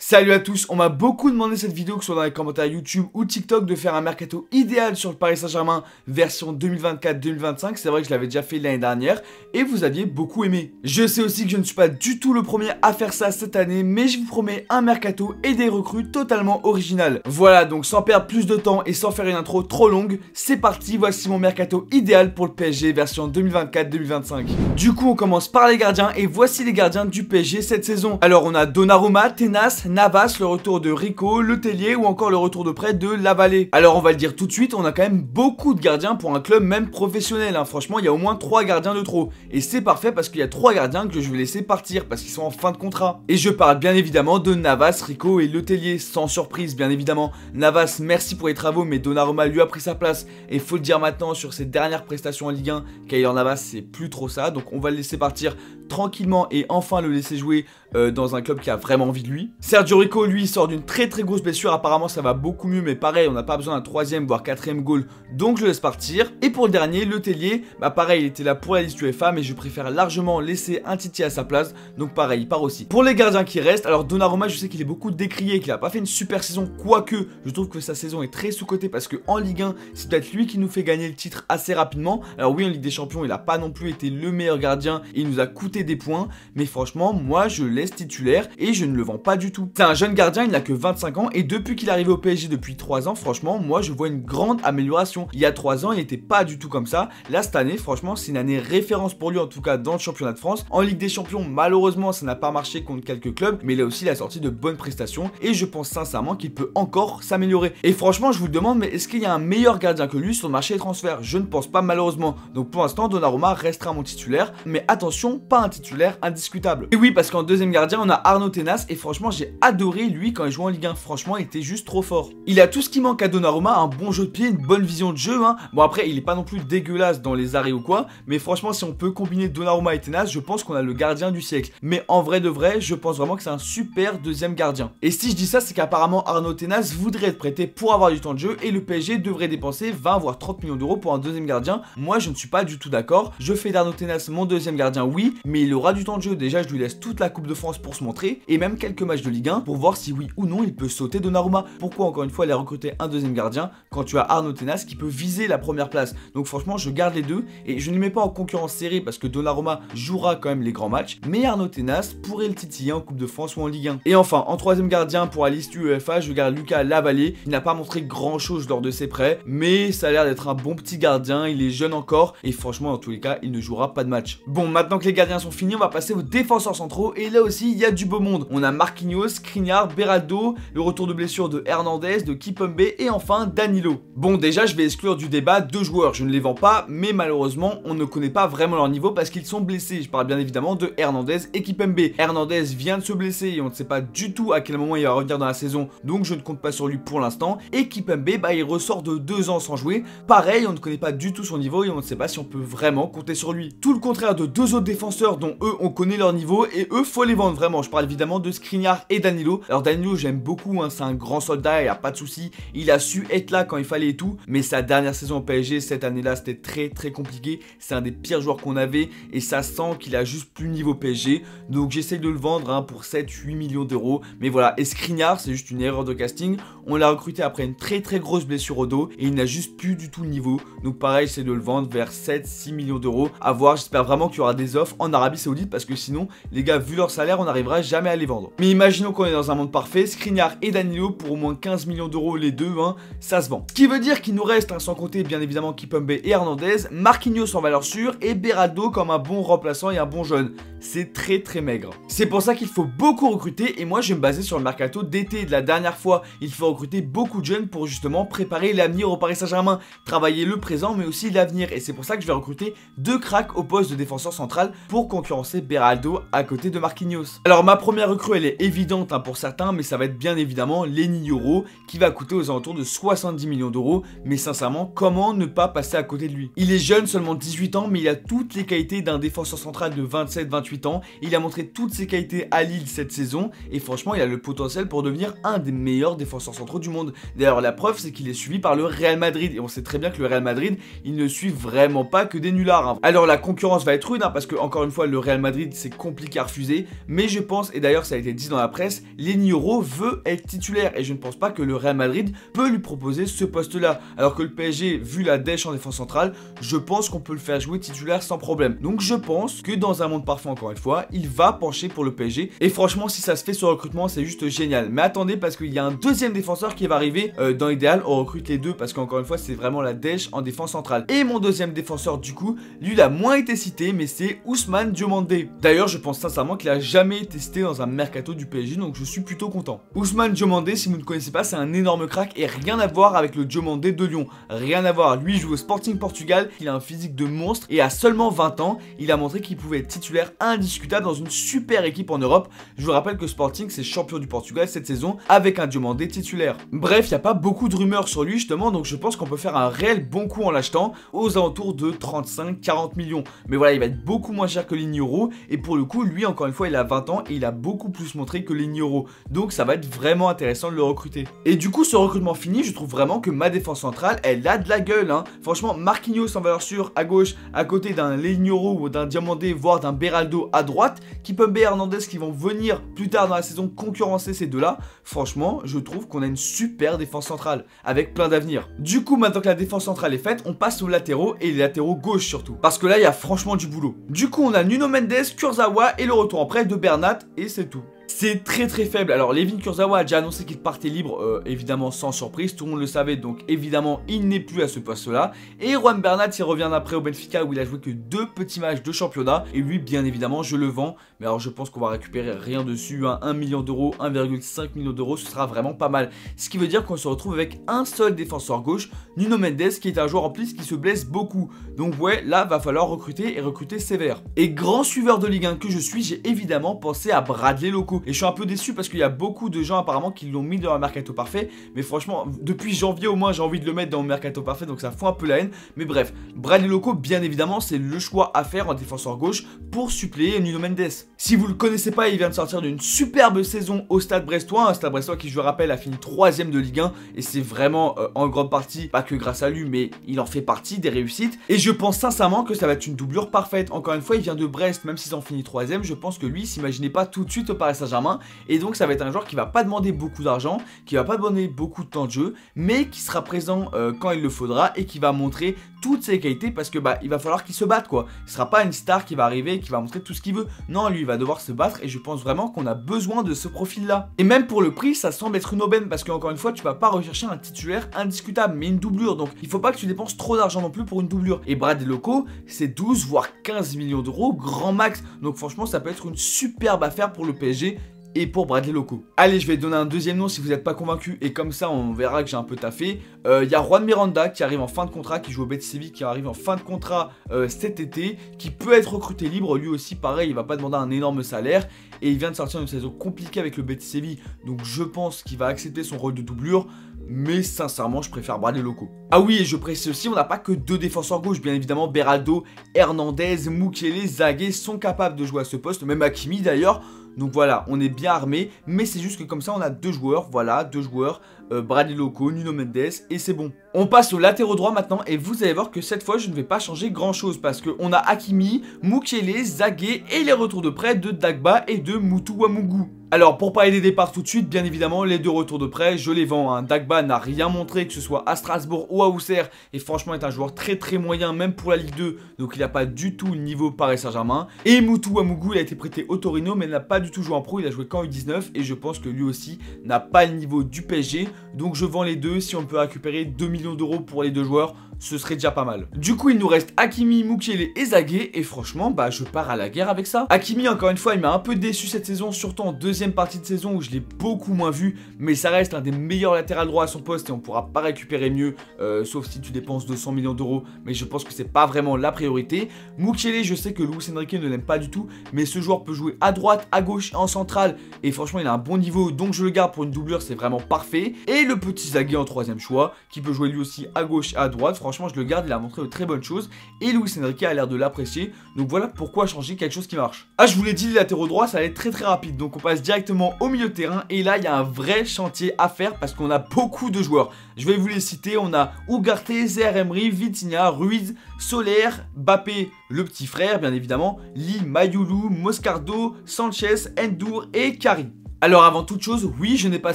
Salut à tous, on m'a beaucoup demandé cette vidéo, que ce soit dans les commentaires YouTube ou TikTok, de faire un mercato idéal sur le Paris Saint-Germain version 2024-2025. C'est vrai que je l'avais déjà fait l'année dernière et vous aviez beaucoup aimé. Je sais aussi que je ne suis pas du tout le premier à faire ça cette année, mais je vous promets un mercato et des recrues totalement originales. Voilà, donc sans perdre plus de temps et sans faire une intro trop longue, c'est parti, voici mon mercato idéal pour le PSG version 2024-2025. Du coup, on commence par les gardiens et voici les gardiens du PSG cette saison. Alors on a Donnarumma, Tenas, Navas, le retour de Rico, Letellier ou encore le retour de prêt de Lavallée. Alors on va le dire tout de suite, on a quand même beaucoup de gardiens pour un club même professionnel, hein. Franchement il y a au moins 3 gardiens de trop. Et c'est parfait parce qu'il y a 3 gardiens que je vais laisser partir parce qu'ils sont en fin de contrat. Et je parle bien évidemment de Navas, Rico et Letellier, sans surprise bien évidemment. Navas, merci pour les travaux, mais Donnarumma lui a pris sa place. Et faut le dire maintenant, sur ses dernières prestations en Ligue 1, Keylor Navas c'est plus trop ça. Donc on va le laisser partir tranquillement et enfin le laisser jouer dans un club qui a vraiment envie de lui. Sergio Rico, lui, sort d'une très grosse blessure. Apparemment, ça va beaucoup mieux, mais pareil, on n'a pas besoin d'un 3e voire 4e goal, donc je le laisse partir. Et pour le dernier, Letellier, bah pareil, il était là pour la liste UEFA, mais je préfère largement laisser un Titi à sa place, donc pareil, il part aussi. Pour les gardiens qui restent, alors Donnarumma, je sais qu'il est beaucoup décrié, qu'il a pas fait une super saison, quoique je trouve que sa saison est très sous-cotée parce que en Ligue 1, c'est peut-être lui qui nous fait gagner le titre assez rapidement. Alors oui, en Ligue des Champions, il a pas non plus été le meilleur gardien, et il nous a coûté des points, mais franchement, moi, je le laisse titulaire et je ne le vends pas du tout. C'est un jeune gardien, il n'a que 25 ans et depuis qu'il est arrivé au PSG depuis 3 ans, franchement, moi je vois une grande amélioration. Il y a 3 ans, il n'était pas du tout comme ça. Là, cette année, franchement, c'est une année référence pour lui, en tout cas dans le championnat de France. En Ligue des Champions, malheureusement, ça n'a pas marché contre quelques clubs, mais là aussi, il a sorti de bonnes prestations et je pense sincèrement qu'il peut encore s'améliorer. Et franchement, je vous le demande, mais est-ce qu'il y a un meilleur gardien que lui sur le marché des transferts? Je ne pense pas, malheureusement. Donc pour l'instant, Donnarumma restera mon titulaire, mais attention, pas un titulaire indiscutable. Et oui, parce qu'en deuxième gardien, on a Arnaud Tenas et franchement, j'ai adoré lui quand il jouait en Ligue 1. Franchement, il était juste trop fort. Il a tout ce qui manque à Donnarumma, un bon jeu de pied, une bonne vision de jeu, hein. Bon après, il est pas non plus dégueulasse dans les arrêts ou quoi, mais franchement, si on peut combiner Donnarumma et Tenas, je pense qu'on a le gardien du siècle. Mais en vrai de vrai, je pense vraiment que c'est un super deuxième gardien. Et si je dis ça, c'est qu'apparemment Arnaud Tenas voudrait être prêté pour avoir du temps de jeu et le PSG devrait dépenser 20 voire 30 millions d'euros pour un deuxième gardien. Moi, je ne suis pas du tout d'accord. Je fais d'Arnaud Tenas mon deuxième gardien, oui, mais il aura du temps de jeu. Déjà, je lui laisse toute la Coupe de France pour se montrer et même quelques matchs de Ligue 1 pour voir si oui ou non il peut sauter Donnarumma. Pourquoi encore une fois aller recruter un deuxième gardien quand tu as Arnaud Tenas qui peut viser la première place? Donc franchement, je garde les deux et je ne les mets pas en concurrence serrée parce que Donnarumma jouera quand même les grands matchs, mais Arnaud Tenas pourrait le titiller en Coupe de France ou en Ligue 1. Et enfin, en troisième gardien pour la liste UEFA, je garde Lucas Lavallée. Il n'a pas montré grand chose lors de ses prêts, mais ça a l'air d'être un bon petit gardien. Il est jeune encore et franchement, dans tous les cas, il ne jouera pas de match. Bon, maintenant que les gardiens sont finis, on va passer aux défenseurs centraux et là aussi, il y a du beau monde. On a Marquinhos, Skriniar, Beraldo, le retour de blessure de Hernandez, de Kimpembe et enfin Danilo. Bon, déjà je vais exclure du débat 2 joueurs, je ne les vends pas, mais malheureusement on ne connaît pas vraiment leur niveau parce qu'ils sont blessés. Je parle bien évidemment de Hernandez et Kimpembe. Hernandez vient de se blesser et on ne sait pas du tout à quel moment il va revenir dans la saison, donc je ne compte pas sur lui pour l'instant. Et Kimpembe, bah il ressort de 2 ans sans jouer. Pareil, on ne connaît pas du tout son niveau et on ne sait pas si on peut vraiment compter sur lui. Tout le contraire de 2 autres défenseurs dont eux on connaît leur niveau et eux faut les vendre vraiment. Je parle évidemment de Skriniar et Danilo. Alors Danilo j'aime beaucoup, hein, c'est un grand soldat, il n'y a pas de souci, il a su être là quand il fallait et tout, mais sa dernière saison au PSG cette année là c'était très compliqué, c'est un des pires joueurs qu'on avait et ça sent qu'il a juste plus niveau PSG, donc j'essaie de le vendre, hein, pour 7-8 millions d'euros, mais voilà. Et Skriniar c'est juste une erreur de casting, on l'a recruté après une très grosse blessure au dos et il n'a juste plus du tout le niveau, donc pareil j'essaie de le vendre vers 7-6 millions d'euros, à voir. J'espère vraiment qu'il y aura des offres en Arabie Saoudite parce que sinon les gars, vu leur salaire, on n'arrivera jamais à les vendre. Mais imaginons qu'on est dans un monde parfait, Skriniar et Danilo pour au moins 15 millions d'euros les deux, hein, ça se vend. Ce qui veut dire qu'il nous reste, hein, sans compter bien évidemment Kimpembe et Hernandez, Marquinhos en valeur sûre et Beraldo comme un bon remplaçant et un bon jeune. C'est très maigre. C'est pour ça qu'il faut beaucoup recruter et moi je vais me baser sur le mercato d'été de la dernière fois. Il faut recruter beaucoup de jeunes pour justement préparer l'avenir au Paris Saint-Germain, travailler le présent mais aussi l'avenir, et c'est pour ça que je vais recruter 2 cracks au poste de défenseur central pour concurrencer Beraldo à côté de Marquinhos. Alors ma première recrue elle est évidente, hein, pour certains, mais ça va être bien évidemment Lenny Yoro qui va coûter aux alentours de 70 millions d'euros, mais sincèrement comment ne pas passer à côté de lui? Il est jeune, seulement 18 ans, mais il a toutes les qualités d'un défenseur central de 27-28 28 ans. Il a montré toutes ses qualités à Lille cette saison et franchement il a le potentiel pour devenir un des meilleurs défenseurs centraux du monde. D'ailleurs la preuve c'est qu'il est suivi par le Real Madrid et on sait très bien que le Real Madrid il ne suit vraiment pas que des nullards hein. Alors la concurrence va être rude hein, parce que encore une fois le Real Madrid c'est compliqué à refuser, mais je pense, et d'ailleurs ça a été dit dans la presse, Lenny Yoro veut être titulaire et je ne pense pas que le Real Madrid peut lui proposer ce poste là, alors que le PSG vu la dèche en défense centrale, je pense qu'on peut le faire jouer titulaire sans problème. Donc je pense que dans un monde parfait encore une fois, il va pencher pour le PSG et franchement si ça se fait sur le recrutement c'est juste génial. Mais attendez parce qu'il y a un deuxième défenseur qui va arriver, dans l'idéal on recrute les deux parce qu'encore une fois c'est vraiment la dèche en défense centrale. Et mon deuxième défenseur du coup, lui il a moins été cité mais c'est Ousmane Diomandé. D'ailleurs je pense sincèrement qu'il a jamais été cité dans un mercato du PSG donc je suis plutôt content. Ousmane Diomandé, si vous ne connaissez pas, c'est un énorme crack et rien à voir avec le Diomandé de Lyon. Rien à voir, lui il joue au Sporting Portugal, il a un physique de monstre et à seulement 20 ans, il a montré qu'il pouvait être titulaire indiscutable dans une super équipe en Europe. Je vous rappelle que Sporting c'est champion du Portugal cette saison avec un Diomandé titulaire. Bref, il n'y a pas beaucoup de rumeurs sur lui justement, donc je pense qu'on peut faire un réel bon coup en l'achetant aux alentours de 35-40 millions. Mais voilà, il va être beaucoup moins cher que Lenny Yoro et pour le coup, lui encore une fois, il a 20 ans et il a beaucoup plus montré que Lenny Yoro. Donc ça va être vraiment intéressant de le recruter. Et du coup, ce recrutement fini, je trouve vraiment que ma défense centrale, elle a de la gueule hein. Franchement, Marquinhos en valeur sûre à gauche, à côté d'un Lenny Yoro ou d'un Diomandé, voire d'un Beraldo à droite, Kimpembe et Hernandez qui vont venir plus tard dans la saison concurrencer ces deux-là. Franchement, je trouve qu'on a une super défense centrale avec plein d'avenir. Du coup, maintenant que la défense centrale est faite, on passe aux latéraux et les latéraux gauche surtout. Parce que là, il y a franchement du boulot. Du coup, on a Nuno Mendes, Kurzawa et le retour en prêt de Bernat et c'est tout. C'est très faible. Alors Layvin Kurzawa a déjà annoncé qu'il partait libre, évidemment sans surprise, tout le monde le savait, donc évidemment il n'est plus à ce poste là. Et Juan Bernat il revient d'après au Benfica où il a joué que 2 petits matchs de championnat. Et lui bien évidemment je le vends, mais alors je pense qu'on va récupérer rien dessus, hein. 1 million d'euros, 1,5 million d'euros, ce sera vraiment pas mal. Ce qui veut dire qu'on se retrouve avec un seul défenseur gauche, Nuno Mendes, qui est un joueur en plus qui se blesse beaucoup. Donc ouais, là va falloir recruter et recruter sévère. Et grand suiveur de Ligue 1 que je suis, j'ai évidemment pensé à Bradley Loco. Et je suis un peu déçu parce qu'il y a beaucoup de gens apparemment qui l'ont mis dans un mercato parfait. Mais franchement, depuis janvier au moins, j'ai envie de le mettre dans mon mercato parfait. Donc ça fout un peu la haine. Mais bref, Bradley Loco, bien évidemment, c'est le choix à faire en défenseur gauche pour suppléer Nuno Mendes. Si vous le connaissez pas, il vient de sortir d'une superbe saison au Stade Brestois. Un Stade Brestois qui, je le rappelle, a fini 3ème de Ligue 1. Et c'est vraiment en grande partie, pas que grâce à lui, mais il en fait partie des réussites. Et je pense sincèrement que ça va être une doublure parfaite. Encore une fois, il vient de Brest, même s'ils ont fini 3ème. Je pense que lui, il s'imaginait pas tout de suite au Paris Saint-Germain. Et donc ça va être un joueur qui va pas demander beaucoup d'argent, qui va pas demander beaucoup de temps de jeu, mais qui sera présent quand il le faudra et qui va montrer toutes ses qualités parce que il va falloir qu'il se batte quoi. Il sera pas une star qui va arriver et qui va montrer tout ce qu'il veut. Non, lui il va devoir se battre et je pense vraiment qu'on a besoin de ce profil là. Et même pour le prix, ça semble être une aubaine parce qu'encore une fois, tu vas pas rechercher un titulaire indiscutable, mais une doublure. Donc il faut pas que tu dépenses trop d'argent non plus pour une doublure. Et Bradley Loco, c'est 12 voire 15 millions d'euros grand max. Donc franchement, ça peut être une superbe affaire pour le PSG. Et pour Bradley Loco. Allez, je vais donner un deuxième nom si vous n'êtes pas convaincu. Et comme ça, on verra que j'ai un peu taffé. Il y a Juan Miranda qui arrive en fin de contrat, qui joue au Betis Séville, qui arrive en fin de contrat cet été, qui peut être recruté libre. Lui aussi, pareil, il va pas demander un énorme salaire. Et il vient de sortir une saison compliquée avec le Betis Séville. Donc je pense qu'il va accepter son rôle de doublure. Mais sincèrement, je préfère Bradley Loco. Ah oui, et je précise aussi, on n'a pas que 2 défenseurs gauche. Bien évidemment, Beraldo, Hernandez, Mukiele, Zagué sont capables de jouer à ce poste. Même Hakimi d'ailleurs. Donc voilà, on est bien armé, mais c'est juste que comme ça on a 2 joueurs, voilà, 2 joueurs, Bradley Loco, Nuno Mendes, et c'est bon. On passe au latéraux droit maintenant, et vous allez voir que cette fois je ne vais pas changer grand chose, parce qu'on a Hakimi, Mukiele, Zagué, et les retours de prêt de Dagba et de Moutou Wamougou. Alors pour parler des départs tout de suite, bien évidemment les 2 retours de prêt, je les vends, hein. Dagba n'a rien montré que ce soit à Strasbourg ou à Auxerre, et franchement est un joueur très moyen même pour la Ligue 2, donc il n'a pas du tout le niveau Paris Saint-Germain. Et Moutou Wamougou, il a été prêté au Torino mais n'a pas du tout joué en pro, il a joué qu'en U19 et je pense que lui aussi n'a pas le niveau du PSG, donc je vends les 2, si on peut récupérer 2 millions d'euros pour les 2 joueurs, ce serait déjà pas mal. Du coup il nous reste Hakimi, Mukiele et Zagué, et franchement je pars à la guerre avec ça. Hakimi encore une fois il m'a un peu déçu cette saison, surtout en 2 deuxième partie de saison où je l'ai beaucoup moins vu, mais ça reste un des meilleurs latérales droits à son poste et on pourra pas récupérer mieux, sauf si tu dépenses 200 millions d'euros, mais je pense que c'est pas vraiment la priorité. Mukiele, je sais que Luis Enrique ne l'aime pas du tout, mais ce joueur peut jouer à droite, à gauche, en centrale, et franchement il a un bon niveau, donc je le garde pour une doublure, c'est vraiment parfait. Et le petit Zagué en troisième choix, qui peut jouer lui aussi à gauche et à droite, franchement je le garde, il a montré de très bonnes choses, et Luis Enrique a l'air de l'apprécier, donc voilà pourquoi changer quelque chose qui marche. Ah, je vous l'ai dit, les latéraux droits ça allait être très rapide, donc on passe directement au milieu de terrain, et là il y a un vrai chantier à faire parce qu'on a beaucoup de joueurs. Je vais vous les citer, on a Ugarte, Zaïre Emery, Vitinha, Ruiz, Soler, Mbappé, le petit frère bien évidemment, Lee, Mayulu, Moscardo, Sanchez, Ndour et Kari. Alors avant toute chose, oui, je n'ai pas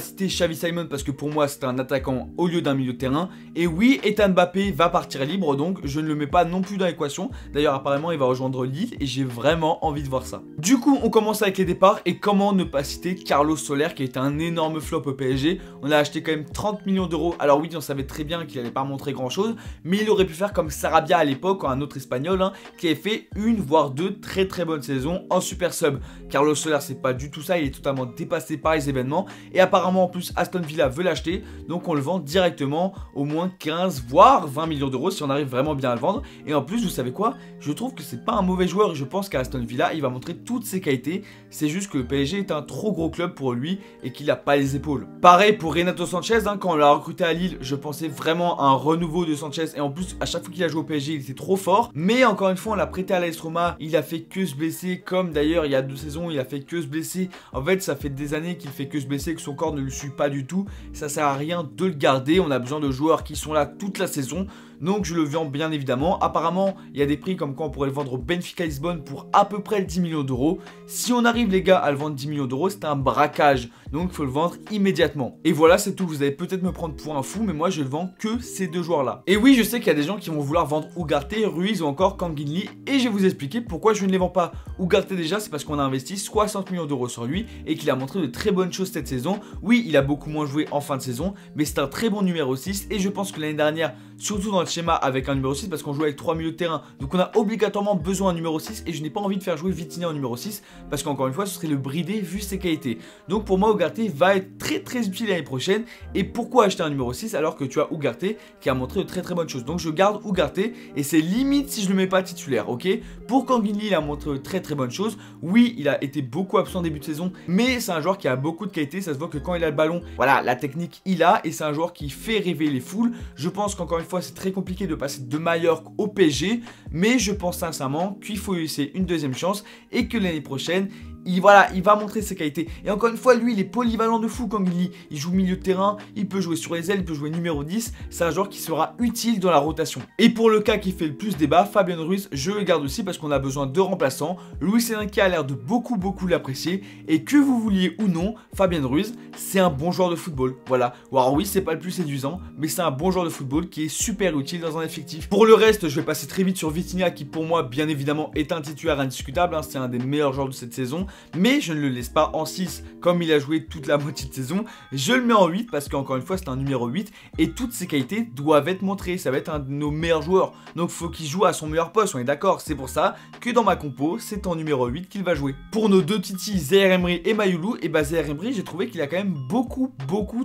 cité Xavi Simons parce que pour moi c'est un attaquant au lieu d'un milieu de terrain. Et oui, Ethan Mbappé va partir libre, donc je ne le mets pas non plus dans l'équation. D'ailleurs apparemment il va rejoindre Lille et j'ai vraiment envie de voir ça. Du coup on commence avec les départs et comment ne pas citer Carlos Soler qui a été un énorme flop au PSG. On a acheté quand même 30 millions d'euros. Alors oui, on savait très bien qu'il n'allait pas montrer grand chose, mais il aurait pu faire comme Sarabia à l'époque, un autre espagnol qui avait fait une voire deux très bonnes saisons en super sub. Carlos Soler c'est pas du tout ça, il est totalement dépassé par les événements et apparemment en plus Aston Villa veut l'acheter, donc on le vend directement au moins 15 voire 20 millions d'euros si on arrive vraiment bien à le vendre. Et en plus vous savez quoi, je trouve que c'est pas un mauvais joueur et je pense qu'à Aston Villa il va montrer toutes ses qualités, c'est juste que le PSG est un trop gros club pour lui et qu'il a pas les épaules. Pareil pour Renato Sanchez, quand on l'a recruté à Lille je pensais vraiment à un renouveau de Sanchez et en plus à chaque fois qu'il a joué au PSG il était trop fort, mais encore une fois on l'a prêté à l'AS Roma, il a fait que se blesser, comme d'ailleurs il y a 2 saisons il a fait que se blesser. En fait ça fait des années qu'il fait que se blesser, que son corps ne le suit pas du tout, ça sert à rien de le garder, on a besoin de joueurs qui sont là toute la saison. Donc je le vends bien évidemment. Apparemment il y a des prix comme quoi on pourrait le vendre au Benfica Lisbonne pour à peu près 10 millions d'euros. Si on arrive les gars à le vendre 10 millions d'euros, c'est un braquage, donc il faut le vendre immédiatement. Et voilà, c'est tout. Vous allez peut-être me prendre pour un fou, mais moi je ne vends que ces deux joueurs là. Et oui, je sais qu'il y a des gens qui vont vouloir vendre Ugarte, Ruiz ou encore Kangin Lee, et je vais vous expliquer pourquoi je ne les vends pas. Ugarte déjà c'est parce qu'on a investi 60 millions d'euros sur lui et qu'il a montré de très bonnes choses cette saison. Oui, il a beaucoup moins joué en fin de saison, mais c'est un très bon numéro 6 et je pense que l'année dernière, surtout dans le schéma avec un numéro 6, parce qu'on joue avec 3 milieux de terrain, donc on a obligatoirement besoin d'un numéro 6 et je n'ai pas envie de faire jouer Vitinha en numéro 6 parce qu'encore une fois ce serait le brider vu ses qualités. Donc pour moi Ugarte va être très utile l'année prochaine. Et pourquoi acheter un numéro 6 alors que tu as Ugarte qui a montré de très bonnes choses. Donc je garde Ugarte et c'est limite si je le mets pas titulaire, ok. Pour Kangin Lee il a montré de très bonnes choses. Oui, il a été beaucoup absent en début de saison, mais c'est un joueur qui a beaucoup de qualité, ça se voit que quand il a le ballon, voilà, la technique il a, et c'est un joueur qui fait rêver les foules. Je pense qu'encore une fois c'est très compliqué de passer de Mallorca au PSG, mais je pense sincèrement qu'il faut lui laisser une deuxième chance et que l'année prochaine il va montrer ses qualités. Et encore une fois, lui, il est polyvalent de fou quand il joue milieu de terrain, il peut jouer sur les ailes, il peut jouer numéro 10. C'est un joueur qui sera utile dans la rotation. Et pour le cas qui fait le plus débat, Fabien Ruiz, je le garde aussi parce qu'on a besoin de remplaçants. Luis Enrique a l'air de beaucoup l'apprécier. Et que vous vouliez ou non, Fabien Ruiz, c'est un bon joueur de football. Voilà. Alors oui, c'est pas le plus séduisant, mais c'est un bon joueur de football qui est super utile dans un effectif. Pour le reste, je vais passer très vite sur Vitinha qui pour moi, bien évidemment, est un titulaire indiscutable. C'est un des meilleurs joueurs de cette saison. Mais je ne le laisse pas en 6 comme il a joué toute la moitié de saison. Je le mets en 8 parce qu'encore une fois c'est un numéro 8 et toutes ses qualités doivent être montrées. Ça va être un de nos meilleurs joueurs, donc il faut qu'il joue à son meilleur poste, on est d'accord. C'est pour ça que dans ma compo c'est en numéro 8 qu'il va jouer. Pour nos deux titis Zaïre Emery et Mayulu, et bah Zaïre Emery j'ai trouvé qu'il a quand même beaucoup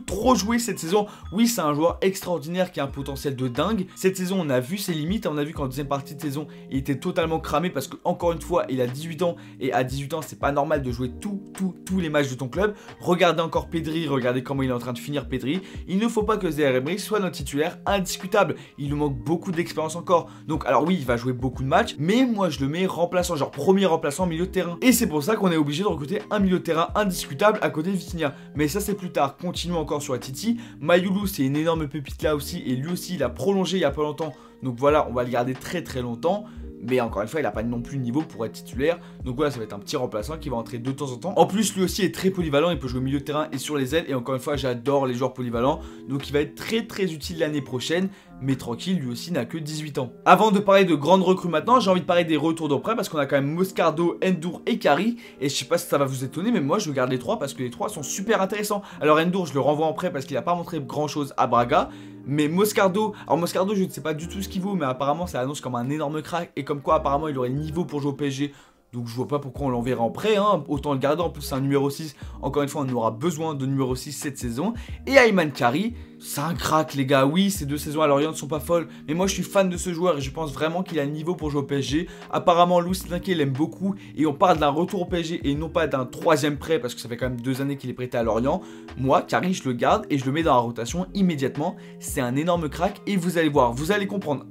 trop joué cette saison. Oui, c'est un joueur extraordinaire qui a un potentiel de dingue. Cette saison on a vu ses limites, on a vu qu'en deuxième partie de saison il était totalement cramé parce que encore une fois il a 18 ans et à 18 ans c'est pas normal de jouer tous les matchs de ton club. Regardez encore Pedri, regardez comment il est en train de finir Pedri. Il ne faut pas que Zaïre Emery soit notre titulaire indiscutable. Il nous manque beaucoup d'expérience encore. Donc alors oui, il va jouer beaucoup de matchs, mais moi je le mets remplaçant, genre premier remplaçant milieu de terrain. Et c'est pour ça qu'on est obligé de recruter un milieu de terrain indiscutable à côté de Vitinha. Mais ça c'est plus tard. Continuons encore sur la Titi. Mayulu c'est une énorme pépite là aussi et lui aussi il a prolongé il y a pas longtemps. Donc voilà, on va le garder très longtemps. Mais encore une fois, il n'a pas non plus le niveau pour être titulaire. Donc voilà, ça va être un petit remplaçant qui va entrer de temps en temps. En plus, lui aussi est très polyvalent. Il peut jouer au milieu de terrain et sur les ailes. Et encore une fois, j'adore les joueurs polyvalents. Donc il va être très utile l'année prochaine. Mais tranquille, lui aussi n'a que 18 ans. Avant de parler de grandes recrues maintenant, j'ai envie de parler des retours de prêt parce qu'on a quand même Moscardo, Ndour et Kari. Et je sais pas si ça va vous étonner, mais moi je garde les trois parce que les trois sont super intéressants. Alors Ndour, je le renvoie en prêt parce qu'il n'a pas montré grand chose à Braga. Mais Moscardo, alors Moscardo je ne sais pas du tout ce qu'il vaut, mais apparemment ça annonce comme un énorme crack et comme quoi apparemment il aurait le niveau pour jouer au PSG. Donc je vois pas pourquoi on l'enverra en prêt, hein. Autant le garder, en plus c'est un numéro 6. Encore une fois, on aura besoin de numéro 6 cette saison. Et Ayman Kari, c'est un crack les gars. Oui, ces 2 saisons à Lorient ne sont pas folles, mais moi je suis fan de ce joueur et je pense vraiment qu'il a le niveau pour jouer au PSG. Apparemment Luis Enrique l'aime beaucoup et on parle d'un retour au PSG et non pas d'un 3e prêt parce que ça fait quand même 2 années qu'il est prêté à Lorient. Moi, Kari, je le garde et je le mets dans la rotation immédiatement. C'est un énorme crack et vous allez voir, vous allez comprendre.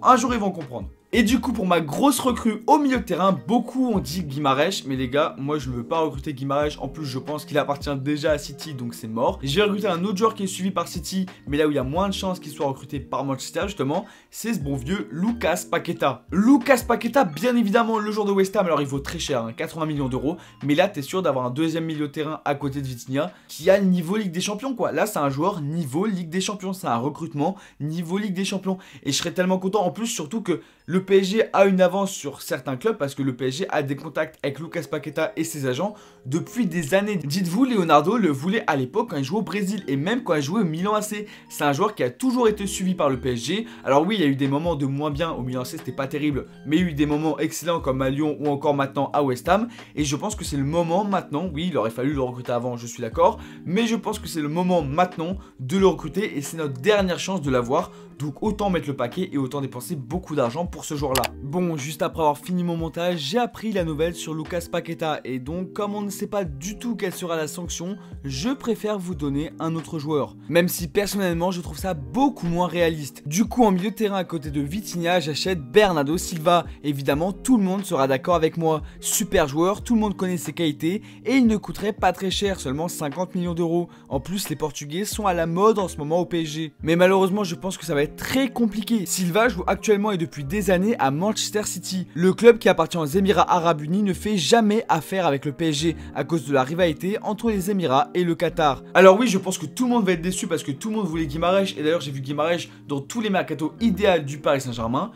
Un jour ils vont comprendre. Et du coup, pour ma grosse recrue au milieu de terrain, beaucoup ont dit Guimarães, mais les gars, moi je ne veux pas recruter Guimarães. En plus, je pense qu'il appartient déjà à City, donc c'est mort. J'ai recruté un autre joueur qui est suivi par City, mais là où il y a moins de chances qu'il soit recruté par Manchester, justement, c'est ce bon vieux Lucas Paqueta. Lucas Paqueta, bien évidemment, le joueur de West Ham, alors il vaut très cher, hein, 80 millions d'euros, mais là, t'es sûr d'avoir un 2e milieu de terrain à côté de Vitinha qui a le niveau Ligue des Champions, quoi. Là, c'est un joueur niveau Ligue des Champions, c'est un recrutement niveau Ligue des Champions. Et je serais tellement content, en plus, surtout que le PSG a une avance sur certains clubs parce que le PSG a des contacts avec Lucas Paqueta et ses agents depuis des années. Dites-vous, Leonardo le voulait à l'époque quand il jouait au Brésil et même quand il jouait au Milan AC. C'est un joueur qui a toujours été suivi par le PSG. Alors oui, il y a eu des moments de moins bien au Milan AC, c'était pas terrible, mais il y a eu des moments excellents comme à Lyon ou encore maintenant à West Ham. Et je pense que c'est le moment maintenant, oui, il aurait fallu le recruter avant, je suis d'accord, mais je pense que c'est le moment maintenant de le recruter et c'est notre dernière chance de l'avoir. Donc autant mettre le paquet et autant dépenser beaucoup d'argent pour ce joueur là. Bon, juste après avoir fini mon montage, j'ai appris la nouvelle sur Lucas Paqueta. Et donc comme on ne sait pas du tout quelle sera la sanction, je préfère vous donner un autre joueur. Même si personnellement je trouve ça beaucoup moins réaliste. Du coup en milieu de terrain à côté de Vitinha, j'achète Bernardo Silva. Évidemment tout le monde sera d'accord avec moi. Super joueur, tout le monde connaît ses qualités et il ne coûterait pas très cher, seulement 50 millions d'euros. En plus les Portugais sont à la mode en ce moment au PSG. Mais malheureusement je pense que ça va être très compliqué. Silva joue actuellement et depuis des années à Manchester City. Le club qui appartient aux Émirats Arabes Unis ne fait jamais affaire avec le PSG à cause de la rivalité entre les Émirats et le Qatar. Alors oui, je pense que tout le monde va être déçu parce que tout le monde voulait Guimarães et d'ailleurs j'ai vu Guimarães dans tous les mercatos idéaux du Paris Saint-Germain.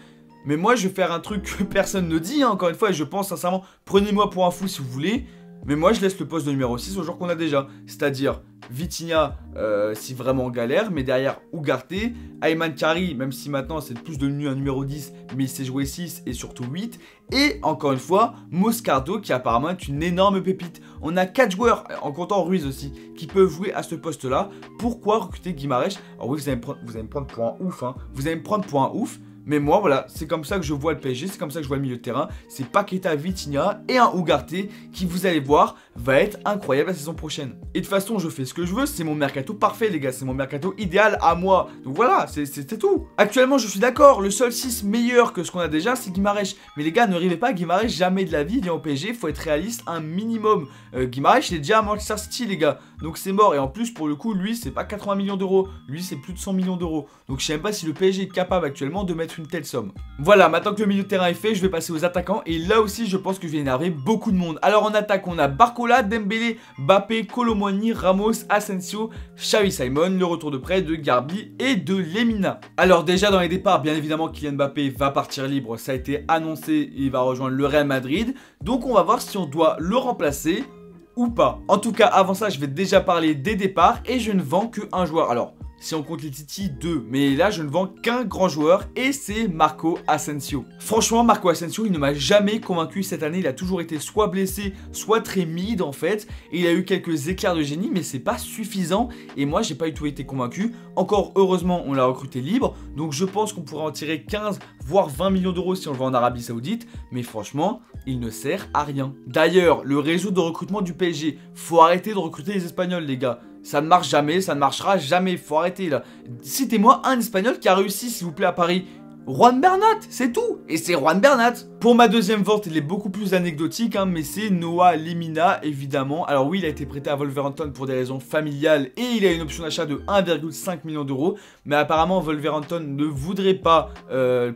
Mais moi je vais faire un truc que personne ne dit, hein, encore une fois, et je pense sincèrement, prenez-moi pour un fou si vous voulez. Mais moi je laisse le poste de numéro 6 au joueur qu'on a déjà. C'est-à-dire Vitinha si vraiment on galère, mais derrière Ugarte, Ayman Kari, même si maintenant c'est plus devenu un numéro 10, mais il sait jouer 6 et surtout 8. Et encore une fois, Moscardo qui apparemment est une énorme pépite. On a 4 joueurs, en comptant Ruiz aussi, qui peuvent jouer à ce poste-là. Pourquoi recruter Guimarães? Alors oui, vous allez me prendre pour un ouf, hein. Vous allez me prendre pour un ouf. Mais moi, voilà, c'est comme ça que je vois le PSG, c'est comme ça que je vois le milieu de terrain. C'est Paqueta, Vitinha et un Ugarte qui, vous allez voir, va être incroyable la saison prochaine. Et de toute façon, je fais ce que je veux, c'est mon mercato parfait, les gars. C'est mon mercato idéal à moi. Donc voilà, c'est tout. Actuellement, je suis d'accord, le seul 6 meilleur que ce qu'on a déjà, c'est Guimarães. Mais les gars, ne rêvez pas, Guimarães, jamais de la vie vient au PSG. Il faut être réaliste, un minimum. Guimarães, il est déjà à Manchester City, les gars. Donc c'est mort. Et en plus, pour le coup, lui, c'est pas 80 millions d'euros. Lui, c'est plus de 100 millions d'euros. Donc je sais même pas si le PSG est capable actuellement de mettre une telle somme. Voilà, maintenant que le milieu de terrain est fait, je vais passer aux attaquants et là aussi je pense que je vais énerver beaucoup de monde. Alors en attaque, on a Barcola, Dembélé, Mbappé, Kolo Muani, Ramos, Asensio, Xavi Simons, le retour de prêt de Garbi et de Lemina. Alors déjà dans les départs, bien évidemment Kylian Mbappé va partir libre, ça a été annoncé, il va rejoindre le Real Madrid. Donc on va voir si on doit le remplacer ou pas. En tout cas, avant ça, je vais déjà parler des départs et je ne vends qu'un joueur. Alors, si on compte les Titi, 2. Mais là, je ne vends qu'un grand joueur et c'est Marco Asensio. Franchement, Marco Asensio, il ne m'a jamais convaincu cette année. Il a toujours été soit blessé, soit très mid en fait. Et il a eu quelques éclairs de génie, mais c'est pas suffisant. Et moi, j'ai pas du tout été convaincu. Encore heureusement, on l'a recruté libre. Donc je pense qu'on pourrait en tirer 15, voire 20 millions d'euros si on le vend en Arabie Saoudite. Mais franchement, il ne sert à rien. D'ailleurs, le réseau de recrutement du PSG, faut arrêter de recruter les Espagnols, les gars. Ça ne marche jamais, ça ne marchera jamais, faut arrêter là. Citez-moi un Espagnol qui a réussi, s'il vous plaît, à Paris. Juan Bernat, c'est tout. Et c'est Juan Bernat. Pour ma deuxième vente, il est beaucoup plus anecdotique, hein, mais c'est Noah Lemina, évidemment. Alors oui, il a été prêté à Wolverhampton pour des raisons familiales et il a une option d'achat de 1,5 million d'euros. Mais apparemment, Wolverhampton ne voudrait pas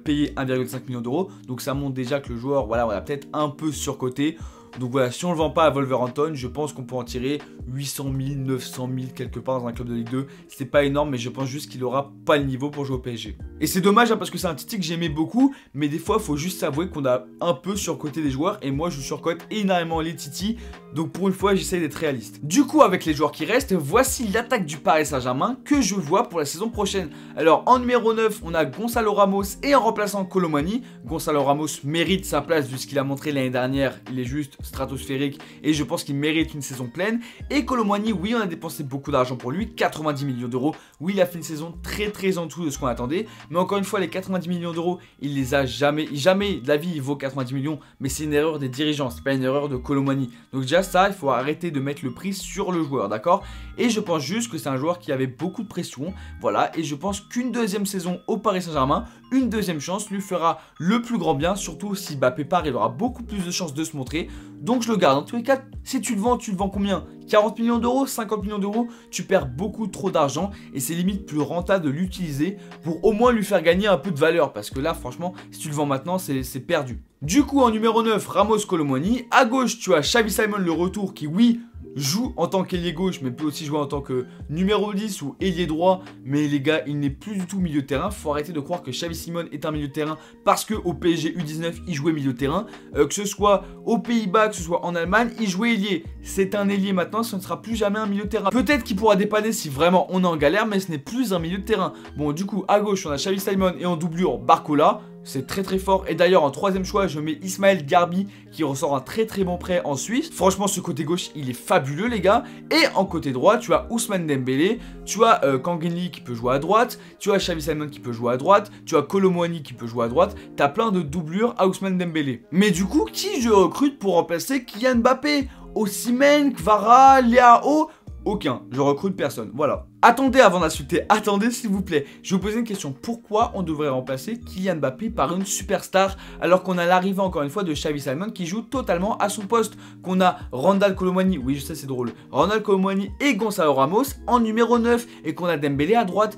payer 1,5 million d'euros. Donc ça montre déjà que le joueur, voilà, on l'a peut-être un peu surcoté. Donc voilà, si on le vend pas à Wolverhampton, je pense qu'on peut en tirer 800 000, 900 000 quelque part dans un club de Ligue 2. C'est pas énorme, mais je pense juste qu'il aura pas le niveau pour jouer au PSG. Et c'est dommage hein, parce que c'est un Titi que j'aimais beaucoup, mais des fois, il faut juste s'avouer qu'on a un peu surcoté des joueurs. Et moi, je surcote énormément les Titi. Donc pour une fois, j'essaie d'être réaliste. Du coup, avec les joueurs qui restent, voici l'attaque du Paris Saint-Germain que je vois pour la saison prochaine. Alors en numéro 9, on a Gonzalo Ramos et en remplaçant Kolo Muani. Gonzalo Ramos mérite sa place vu ce qu'il a montré l'année dernière. Il est juste stratosphérique et je pense qu'il mérite une saison pleine. Et Kolo Muani, oui, on a dépensé beaucoup d'argent pour lui, 90 millions d'euros. Oui, il a fait une saison très en dessous de ce qu'on attendait. Mais encore une fois, les 90 millions d'euros, il les a jamais de la vie, il vaut 90 millions. Mais c'est une erreur des dirigeants, c'est pas une erreur de Kolo Muani. Donc déjà ça, il faut arrêter de mettre le prix sur le joueur, d'accord? Et je pense juste que c'est un joueur qui avait beaucoup de pression, voilà. Et je pense qu'une deuxième saison au Paris Saint-Germain, une deuxième chance lui fera le plus grand bien. Surtout si Mbappé part, il aura beaucoup plus de chances de se montrer. Donc je le garde. En tous les cas, si tu le vends combien? 40 millions d'euros, 50 millions d'euros, tu perds beaucoup trop d'argent et c'est limite plus rentable de l'utiliser pour au moins lui faire gagner un peu de valeur parce que là franchement si tu le vends maintenant c'est perdu. Du coup en numéro 9 Ramos Kolo Muani, à gauche tu as Xavi Simons le retour qui oui joue en tant qu'ailier gauche mais peut aussi jouer en tant que numéro 10 ou ailier droit, mais les gars il n'est plus du tout milieu de terrain. Faut arrêter de croire que Xavi Simons est un milieu de terrain parce que au PSG U19 il jouait milieu de terrain, que ce soit aux Pays-Bas, que ce soit en Allemagne, il jouait ailier. C'est un ailier maintenant, ce ne sera plus jamais un milieu de terrain. Peut-être qu'il pourra dépanner si vraiment on est en galère, mais ce n'est plus un milieu de terrain. Bon du coup à gauche on a Xavi Simons et en doublure Barcola. C'est très fort. Et d'ailleurs en troisième choix je mets Ismaël Garbi qui ressort un très bon prêt en Suisse. Franchement ce côté gauche il est fabuleux les gars. Et en côté droit tu as Ousmane Dembélé, tu as Kangin qui peut jouer à droite, tu as Xavi Simons qui peut jouer à droite, tu as Kolo Muani qui peut jouer à droite. T'as plein de doublures à Ousmane Dembélé. Mais du coup qui je recrute pour remplacer Kylian Mbappé? Osimhen, Kvara, Leao? Aucun, je recrute personne, voilà. Attendez avant d'insulter, attendez s'il vous plaît. Je vais vous poser une question, pourquoi on devrait remplacer Kylian Mbappé par une superstar alors qu'on a l'arrivée encore une fois de Xavi Simons qui joue totalement à son poste, qu'on a Randal Kolo Muani, oui je sais c'est drôle, Randal Kolo Muani et Gonzalo Ramos en numéro 9 et qu'on a Dembélé à droite.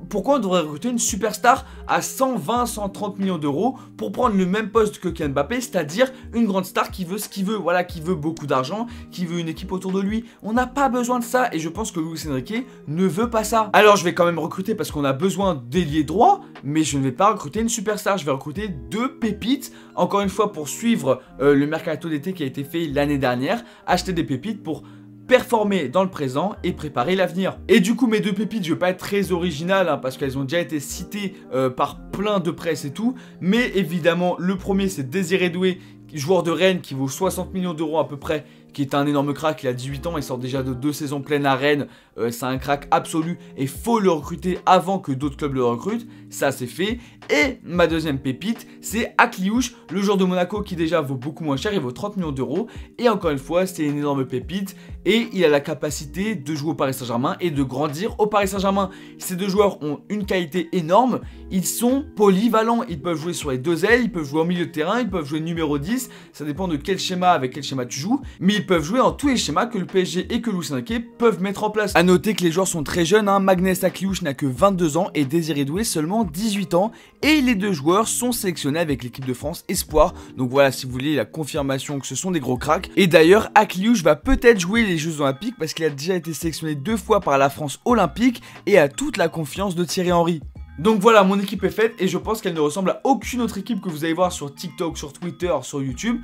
Pourquoi on devrait recruter une superstar à 120, 130 millions d'euros pour prendre le même poste que Kylian Mbappé, c'est-à-dire une grande star qui veut ce qu'il veut, voilà, qui veut beaucoup d'argent, qui veut une équipe autour de lui. On n'a pas besoin de ça et je pense que Luis Enrique ne veut pas ça. Alors je vais quand même recruter parce qu'on a besoin d'ailier droit, mais je ne vais pas recruter une superstar, je vais recruter deux pépites, encore une fois pour suivre le mercato d'été qui a été fait l'année dernière, acheter des pépites pour performer dans le présent et préparer l'avenir. Et du coup mes deux pépites, je vais pas être très original hein, parce qu'elles ont déjà été citées par plein de presse et tout, mais évidemment le premier c'est Désiré Doué, joueur de Rennes qui vaut 60 millions d'euros à peu près, qui est un énorme crack, il a 18 ans, il sort déjà de 2 saisons pleines à Rennes, c'est un crack absolu et faut le recruter avant que d'autres clubs le recrutent, ça c'est fait. Et ma deuxième pépite, c'est Akliouche, le joueur de Monaco qui déjà vaut beaucoup moins cher, il vaut 30 millions d'euros et encore une fois c'est une énorme pépite et il a la capacité de jouer au Paris Saint-Germain et de grandir au Paris Saint-Germain. Ces deux joueurs ont une qualité énorme, ils sont polyvalents, ils peuvent jouer sur les deux ailes, ils peuvent jouer au milieu de terrain, ils peuvent jouer numéro 10, ça dépend de quel schéma, avec quel schéma tu joues, mais ils peuvent jouer dans tous les schémas que le PSG et que Luis Enrique peuvent mettre en place. A noter que les joueurs sont très jeunes, hein. Magnès Akliouche n'a que 22 ans et Désiré Doué seulement 18 ans et les deux joueurs sont sélectionnés avec l'équipe de France Espoir. Donc voilà, si vous voulez la confirmation que ce sont des gros cracks. Et d'ailleurs Akliouche va peut-être jouer les Jeux Olympiques parce qu'il a déjà été sélectionné 2 fois par la France Olympique et a toute la confiance de Thierry Henry. Donc voilà, mon équipe est faite et je pense qu'elle ne ressemble à aucune autre équipe que vous allez voir sur TikTok, sur Twitter, sur YouTube.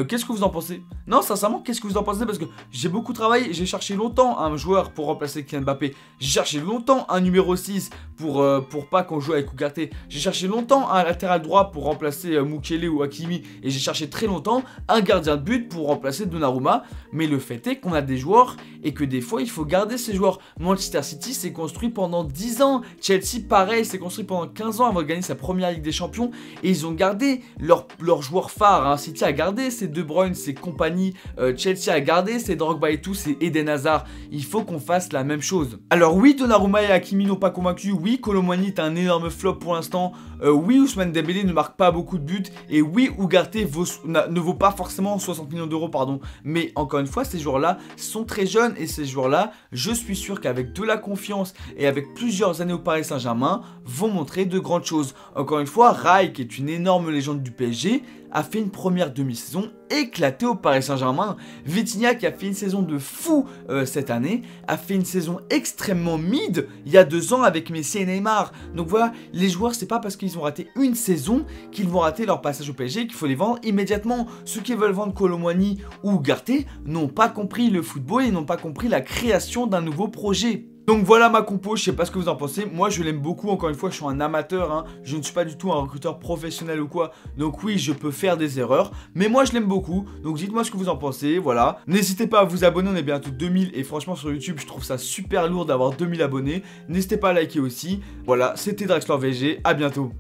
Qu'est-ce que vous en pensez? Non, sincèrement, qu'est-ce que vous en pensez? Parce que j'ai beaucoup travaillé, j'ai cherché longtemps un joueur pour remplacer Kylian Mbappé. J'ai cherché longtemps un numéro 6 pour pas qu'on joue avec Ougarté. J'ai cherché longtemps un latéral droit pour remplacer Mukele ou Hakimi. Et j'ai cherché très longtemps un gardien de but pour remplacer Donnarumma. Mais le fait est qu'on a des joueurs et que des fois, il faut garder ces joueurs. Manchester City s'est construit pendant 10 ans. Chelsea, pareil, s'est construit pendant 15 ans avant de gagner sa première Ligue des Champions et ils ont gardé leurs joueurs phares, hein. City a gardé ses De Bruyne, ses compagnies, Chelsea a gardé ses Drogba et tout, ses Eden Hazard. Il faut qu'on fasse la même chose. Alors oui, Donnarumma et Hakimi n'ont pas convaincu, oui, Kolo Muani est un énorme flop pour l'instant, oui, Ousmane Dembélé ne marque pas beaucoup de buts et oui, Ougarté ne vaut pas forcément 60 millions d'euros, pardon, mais encore une fois, ces joueurs-là sont très jeunes et ces joueurs-là, je suis sûr qu'avec de la confiance et avec plusieurs années au Paris Saint-Germain, vont montrer de grandes choses. Encore une fois, Rai, qui est une énorme légende du PSG, a fait une première demi-saison éclatée au Paris Saint-Germain. Vitinha qui a fait une saison de fou cette année, a fait une saison extrêmement mid il y a 2 ans avec Messi et Neymar. Donc voilà, les joueurs c'est pas parce qu'ils ont raté une saison qu'ils vont rater leur passage au PSG qu'il faut les vendre immédiatement. Ceux qui veulent vendre Kolo Muani ou Ugarte n'ont pas compris le football et n'ont pas compris la création d'un nouveau projet. Donc voilà ma compo, je sais pas ce que vous en pensez, moi je l'aime beaucoup, encore une fois je suis un amateur, hein. Je ne suis pas du tout un recruteur professionnel ou quoi, donc oui je peux faire des erreurs, mais moi je l'aime beaucoup, donc dites-moi ce que vous en pensez, voilà. N'hésitez pas à vous abonner, on est bientôt 2000 et franchement sur YouTube je trouve ça super lourd d'avoir 2000 abonnés, n'hésitez pas à liker aussi, voilà c'était Draxler VG, à bientôt.